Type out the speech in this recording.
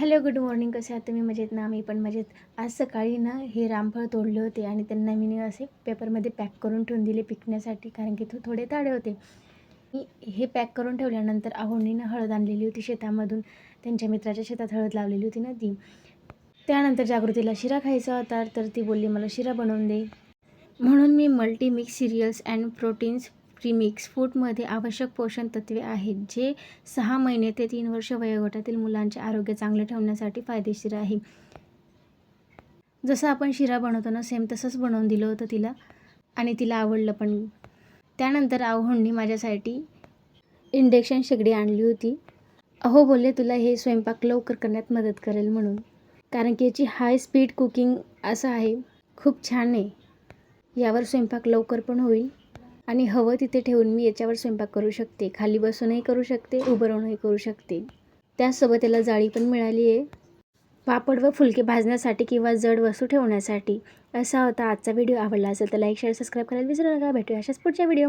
Hello, good morning. कसे आहात तुम्ही? मजेत ना? मी पण मजेत. आज सकाळी ना हे रामफळ तोडले होते आणि त्यांना मी असे पेपरमध्ये पॅक करून ठेवून दिले पिकण्यासाठी, कारण की थोडे ताडे होते. मी हे पॅक करून ठेवल्यानंतर आहोंनीनं हळद आणलेली होती शेतामधून. त्यांच्या मित्राच्या शेतात हळद लावलेली होती ना ती. त्यानंतर जागृतीला शिरा खायचा होता, तर ती बोलली मला शिरा बनवून दे. म्हणून मी मल्टीमिक्स सिरियल्स अँड प्रोटीन्स प्रीमिक्स फूडमध्ये आवश्यक पोषण तत्वे आहेत, जे 6 महिने ते 3 वर्ष वयोगटातील मुलांचे आरोग्य चांगले ठेवण्यासाठी फायदेशीर आहे. जसं आपण शिरा बनवतो ना, सेम तसंच बनवून दिलं होतं तिला आणि तिला आवडलं पण. त्यानंतर आहोंनी माझ्यासाठी इंडक्शन शेगडी आणली होती. अहो बोलले तुला हे स्वयंपाक लवकर करण्यात मदत करेल म्हणून, कारण की याची हाय स्पीड कुकिंग असं आहे. खूप छान आहे. यावर स्वयंपाक लवकर पण होईल आणि हवं तिथे ठेवून मी याच्यावर स्वयंपाक करू शकते. खाली बसूनही करू शकते, उभं राहूनही करू शकते. त्याचसोबत त्याला जाळी पण मिळाली आहे, पापड व फुलके भाजण्यासाठी किंवा जड वस्तू ठेवण्यासाठी. असा होता आजचा व्हिडिओ. आवडला असेल तर लाईक, शेअर, सबस्क्राईब करायला विसरू नका. भेटूया अशाच पुढच्या व्हिडिओ.